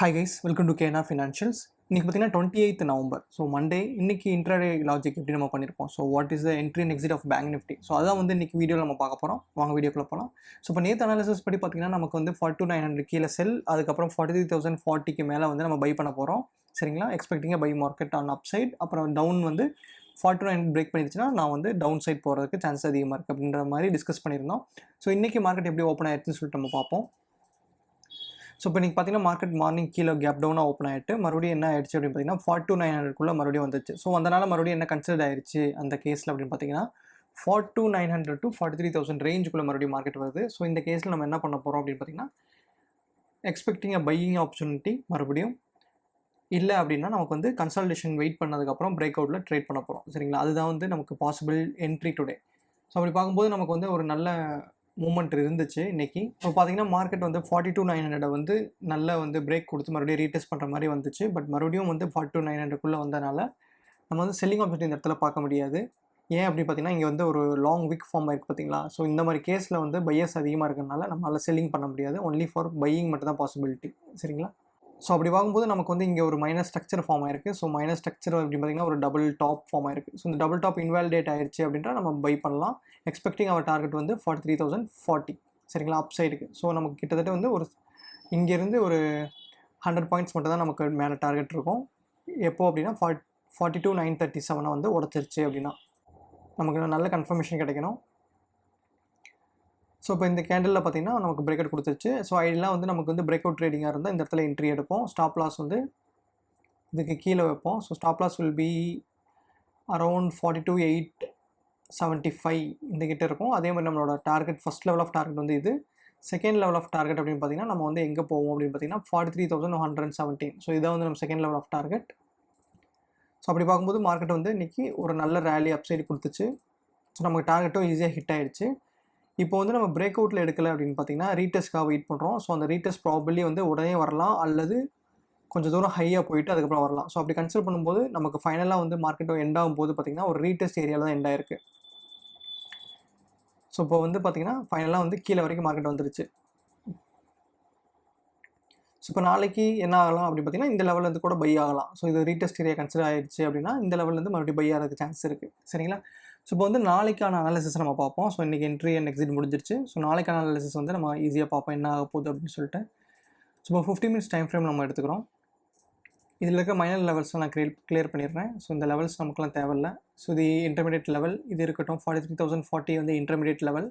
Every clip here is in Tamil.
Hi guys, welcome to KNR Financials. இன்னைக்கு பார்த்தீங்கன்னா 28th நவம்பர். ஸோ மண்டே இன்னைக்கு இன்ட்ராடே லாஜிக் எப்படி நம்ம பண்ணியிருப்போம். So what is the entry and exit of Bank Nifty. So அதான் வந்து இன்னைக்கு வீடியோவில் நம்ம பார்க்க போகிறோம். வாங்க வீடியோக்குள்ள போகலாம். ஸோ இப்போ நேற்று அனாலிசிஸ் படி பார்த்தீங்கன்னா நமக்கு வந்து 42,900 கீழே செல், அதுக்கப்புறம் 43,040க்கு மேலே வந்து நம்ம பை பண்ண போகிறோம். சரிங்களா? Expecting buy market on upside. அப்புறம் டவுன் வந்து 42,900 பிரேக் பண்ணிடுச்சுன்னா நான் வந்து டவுன் சைட் போகிறதுக்கு சான்ஸ் அதிகமாக இருக்குது அப்படின்ற மாதிரி டிஸ்கஸ் பண்ணியிருந்தோம். ஸோ இன்றைக்கி மார்க்கெட் எப்படி ஓப்பன் ஆயிடுச்சுன்னு சொல்லிட்டு நம்ம பார்ப்போம். ஸோ இப்போ நீங்கள் பார்த்தீங்கன்னா மார்க்கெட் மார்னிங் கீழே கேப் டவுனாக ஓப்பன் ஆகிட்டு மறுபடியும் என்ன ஆயிடுச்சு அப்படின்னு பார்த்தீங்கன்னா 42,900 மறுபடியும் வந்துச்சு. ஸோ அதனால் மறுபடியும் என்ன கன்சிடர் ஆயிடுச்சு அந்த கேஸில் அப்படின்னு பார்த்தீங்கன்னா 42,900 to 43,000 ரேஞ்சுக்குள்ளே மறுபடியும் மார்க்கெட் வருது. ஸோ இந்த கேஸில் நம்ம என்ன பண்ண போகிறோம் அப்படின்னு பார்த்தீங்கன்னா எக்ஸ்பெக்டிங் அ பையிங் ஆப்பர்ச்சுனிட்டி மறுபடியும் இல்லை அப்படின்னா நமக்கு வந்து கன்சல்டேஷன் வெயிட் பண்ணதுக்கப்புறம் பிரேக் அவுட்டில் ட்ரேட் பண்ண போகிறோம். சரிங்களா? அதுதான் வந்து நமக்கு பாசிபிள் என்ட்ரி டுடே. ஸோ அப்படி பார்க்கும்போது நமக்கு வந்து ஒரு நல்ல மூமெண்ட் இருந்துச்சு இன்றைக்கி. இப்போ பார்த்தீங்கன்னா மார்க்கெட் வந்து 42,900 வந்து நல்லா வந்து பிரேக் கொடுத்து மறுபடியும் ரீடெஸ்ட் பண்ணுற மாதிரி வந்துச்சு. பட் மறுபடியும் வந்து 42,900 வந்தனால நம்ம வந்து செல்லிங் ஆப்பர்ச்சுனிட்டி இந்த இடத்துல பார்க்க முடியாது. ஏன் அப்படின்னு பார்த்தீங்கன்னா இங்கே வந்து ஒரு லாங் விக் ஃபார்ம் ஆயிருக்கு பார்த்தீங்களா. ஸோ இந்த மாதிரி கேஸில் வந்து பையர்ஸ் அதிகமாக இருக்கிறதுனால நம்மளால் செல்லிங் பண்ண முடியாது. ஒன்லி ஃபார் பையிங் மட்டும் தான் பாசிபிலிட்டி. சரிங்களா? ஸோ அப்படி பார்க்கும்போது நமக்கு வந்து இங்கே ஒரு மைனஸ் ஸ்ட்ரக்சர் ஃபார்ம் ஆயிருக்கு. ஸோ மைனஸ் ஸ்ட்ரக்சர் அப்படின்னு பார்த்தீங்கன்னா ஒரு டபுள் டாப் ஃபார்ம் ஆயிருக்கு. ஸோ இந்த டபுள் டாப் இன்வாலிடேட் ஆயிடுச்சு அப்படின்ட்டு நம்ம பை பண்ணலாம். எக்ஸ்பெக்டிங் அவர் டார்கெட் வந்து 43,040. சரிங்களா? அப் சைடுக்கு. ஸோ நமக்கு கிட்டத்தட்ட வந்து ஒரு இங்கேருந்து ஒரு 100 பாயிண்ட்ஸ் மட்டும் தான் நமக்கு மேலே டார்கெட் இருக்கும். எப்போ அப்படின்னா 42,937 வந்து உடச்சிருச்சு அப்படின்னா நமக்கு நல்ல கன்ஃபர்மேஷன் கிடைக்கணும். ஸோ இப்போ இந்த கேண்டலில் பார்த்தீங்கன்னா நமக்கு பிரேக் அவுட் கொடுத்துருச்சு. ஸோ ஐடியெலாம் வந்து நமக்கு வந்து பிரேக் அவுட் ட்ரேடிங்காக இருந்தால் இந்த இடத்துல என்ட்ரி எடுப்போம். ஸ்டாப் லாஸ் வந்து இதுக்கு கீழே வைப்போம். So stop loss will be around 42,875 இந்த கிட்ட இருக்கும். அதே மாதிரி நம்மளோட target first level of target வந்து இது. செகண்ட் லெவல் ஆஃப் டார்கெட் அப்படின்னு பார்த்தீங்கன்னா நம்ம வந்து எங்கே போவோம் அப்படின்னு பார்த்தீங்கன்னா 43,117. ஸோ இதான் வந்து நம்ம second level of target. So அப்படி பார்க்கும்போது மார்க்கெட் வந்து இன்றைக்கி ஒரு நல்ல ரேலி அப்சைடு கொடுத்துச்சு. ஸோ நமக்கு டார்கெட்டும் ஈஸியாக ஹிட் ஆகிடுச்சு. இப்போ வந்து நம்ம பிரேக் அவுட்டில் எடுக்கலை அப்படின்னு பார்த்தீங்கன்னா ரீடெஸ்ட்காக வெயிட் பண்ணுறோம். ஸோ அந்த ரீடெஸ்ட் ப்ராபபிளி வந்து உடனே வரலாம், அல்லது கொஞ்சம் தூரம் ஹையாக போயிட்டு அதுக்கப்புறம் வரலாம். ஸோ அப்படி கன்சிடர் பண்ணும்போது நமக்கு ஃபைனலாக வந்து மார்க்கெட் எண்ட் ஆகும்போது பார்த்திங்கன்னா ஒரு ரீடெஸ்ட் ஏரியாவில் தான் எண்ட் ஆயிருக்கு. ஸோ இப்போ வந்து பார்த்திங்கன்னா ஃபைனலாக வந்து கீழே வரைக்கும் மார்க்கெட் வந்துருச்சு. ஸோ இப்போ நாளைக்கு என்ன ஆகலாம் அப்படின்னு பார்த்தீங்கன்னா இந்த லெவலில் கூட பை ஆகலாம். ஸோ இது ரீடெஸ்ட் ஏரியா கன்சிடர் ஆயிடுச்சு அப்படின்னா இந்த லெவல்லேருந்து மறுபடியும் பை ஆகிறதுக்கு சான்ஸ் இருக்குது. சரிங்களா? ஸோ இப்போ வந்து நாளைக்கான அனாலிசிஸ் நம்ம பார்ப்போம். ஸோ இன்றைக்கி என்ட்ரி அண்ட் எக்ஸிட் முடிஞ்சிருச்சு. ஸோ நாளைக்கான அனாலிசிஸ் வந்து நம்ம ஈஸியாக பார்ப்போம் என்ன ஆக போகுது அப்படின்னு சொல்லிட்டு. ஸோ இப்போ 15 மினிட்ஸ் டைம் ஃப்ரேம் நம்ம எடுத்துக்கிறோம். இதில் இருக்க மைனர் லெவல்ஸ்லாம் நான் கிளியர் பண்ணிடுறேன். ஸோ இந்த லெவல்ஸ் நமக்குலாம் தேவையில்லை. ஸோ இது இன்டர்மீடியட் லெவல் இது இருக்கட்டும். 43,040 வந்து இன்டர்மீடியட் லெவல்.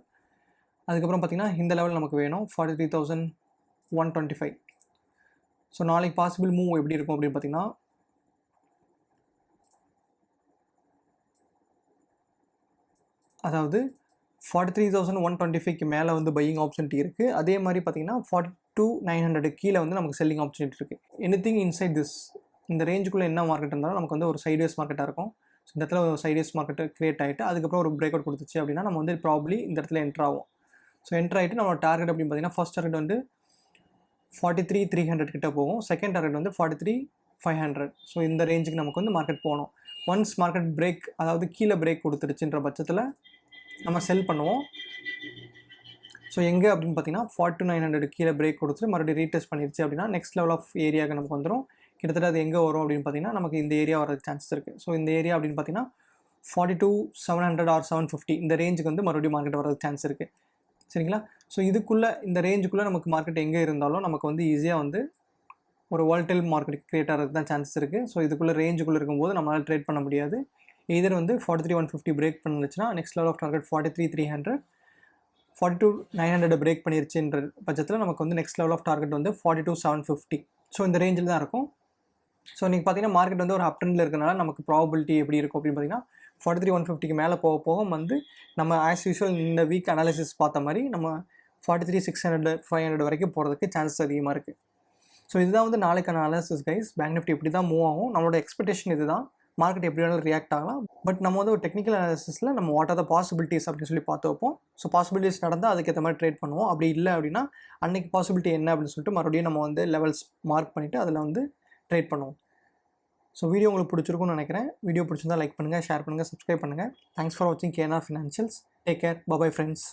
அதுக்கப்புறம் பார்த்திங்கன்னா இந்த லெவல் நமக்கு வேணும் 43,125. ஸோ நாளைக்கு பாசிபிள் மூவ் எப்படி இருக்கும் அப்படின்னு பார்த்தீங்கன்னா அதாவது 43,125க்கு மேலே வந்து பையிங் ஆப்பர்ச்சுனிட்டி இருக்குது. அதே மாதிரி பார்த்தீங்கன்னா 42,900 கீழே வந்து நமக்கு செல்லிங் ஆப்பர்ச்சுனிட்டி இருக்குது. எனிதிங் இன்சைட் திஸ் இந்த ரேஞ்சுக்குள்ளே என்ன மார்க்கெட் இருந்தாலும் நமக்கு வந்து ஒரு சைட்வேஸ் மார்க்கெட்டாக இருக்கும். ஸோ இந்த இடத்துல ஒரு சைட்வேஸ் மார்க்கெட்டு க்ரியேட் ஆகிட்டு அதுக்கப்புறம் ஒரு பிரேக் அவுட் கொடுத்துச்சு அப்படின்னா நம்ம வந்து ப்ராப்ளி இந்த இடத்துல என்ட்ரு ஆகும். ஸோ என்ட்ரு ஆகிட்டு நம்மளோட டார்கெட் அப்படின்னு பார்த்தீங்கன்னா ஃபர்ஸ்ட் டார்கெட் வந்து 43,300 கிட்ட போகும். செகண்ட் டார்கெட் வந்து 43,500. ஸோ இந்த ரேஞ்சுக்கு நமக்கு வந்து மார்க்கெட் போகணும். ஒன்ஸ் மார்க்கெட் பிரேக் அதாவது கீழே பிரேக் கொடுத்துருச்சுன்ற பட்சத்தில் நம்ம செல் பண்ணுவோம். ஸோ எங்கே அப்படின்னு பார்த்தீங்கன்னா 42,900 கீழே பிரேக் கொடுத்துட்டு மறுபடியும் ரீடெஸ்ட் பண்ணிடுச்சு அப்படின்னா நெக்ஸ்ட் லெவல் ஆஃப் ஏரியாவுக்கு நமக்கு வந்துடும். கிட்டத்தட்ட அது எங்கே வரும் அப்படின்னு பார்த்தீங்கன்னா நமக்கு இந்த ஏரியா வரதுக்கு சான்சஸ் இருக்குது. ஸோ இந்த ஏரியா அப்படின்னு பார்த்தீங்கன்னா 42,700 or 750 இந்த ரேஞ்சுக்கு வந்து மறுபடியும் மார்க்கெட் வரதுக்கு சான்ஸ் இருக்குது. சரிங்களா? ஸோ இதுக்குள்ளே இந்த ரேஞ்சுக்குள்ளே நமக்கு மார்க்கெட் எங்கே இருந்தாலும் நமக்கு வந்து ஈஸியாக வந்து ஒரு வால்டைல் மார்க்கெட் கிரியேட் ஆகிறதுக்கு தான் சான்சஸ் இருக்குது. ஸோ இதுக்குள்ளே ரேஞ்சுக்குள்ளே இருக்கும்போது நம்மளால் ட்ரேட் பண்ண முடியாது. இதர் வந்து 43,150 பிரேக் பண்ணிச்சுன்னா next level of target 43,300. 42,900 break பண்ணிருச்சுன்ற பட்சத்தில் நமக்கு வந்து நெக்ஸ்ட் லெவல் ஆஃப் டார்கெட் வந்து 42,750. ஸோ இந்த ரேஞ்சில் தான் இருக்கும். ஸோ நீங்கள் பார்த்தீங்கன்னா மார்க்கெட் வந்து ஒரு அப் ட்ரெண்டில் இருக்கனால நமக்கு ப்ராபபிலிட்டி எப்படி இருக்கும் அப்படின்னு பார்த்தீங்கன்னா 43,150க்கு மேலே போக போக வந்து நம்ம ஆஸ் யூஸ்வல் இந்த வீக் அனாலிசிஸ் பார்த்த மாதிரி நம்ம 43,600 500 வரைக்கும் போகிறதுக்கு சான்சஸ் அதிகமாக இருக்குது. ஸோ இதுதான் வந்து நாளைக்கான அனாலிசிஸ் கைஸ். பேங்க் நிஃப்டி இப்படி தான் மூவ் ஆகும். நம்மளோட எக்ஸ்பெக்டேஷன் இது தான். மார்க்கெட் எப்படி வேணாலும் ரியாக்ட் ஆகலாம். பட் நம்ம வந்து ஒரு டெக்னிக்கல் அனாலிசிஸில் நம்ம வாட் ஆர் த பாசிபிலிட்டிஸ் அப்படின்னு சொல்லி பார்த்து வைப்போம். ஸோ பாசிபிலிட்டிஸ் நடந்தால் அதுக்கேற்ற மாதிரி ட்ரேட் பண்ணுவோம். அப்படி இல்லை அப்படின்னா அன்றைக்கி பாசிபிலிட்டி என்ன அப்படின்னு சொல்லிட்டு மறுபடியும் நம்ம வந்து லெவல்ஸ் மார்க் பண்ணிவிட்டு அதில் வந்து ட்ரேட் பண்ணுவோம். ஸோ வீடியோ உங்களுக்கு பிடிச்சிருக்கும்னு நினைக்கிறேன். வீடியோ பிடிச்சிருந்தா லைக் பண்ணுங்கள், ஷேர் பண்ணுங்கள், சப்ஸ்கிரைப் பண்ணுங்கள். தேங்க்ஸ் ஃபார் வாட்சிங் KNR Financials. Take care. Bye friends.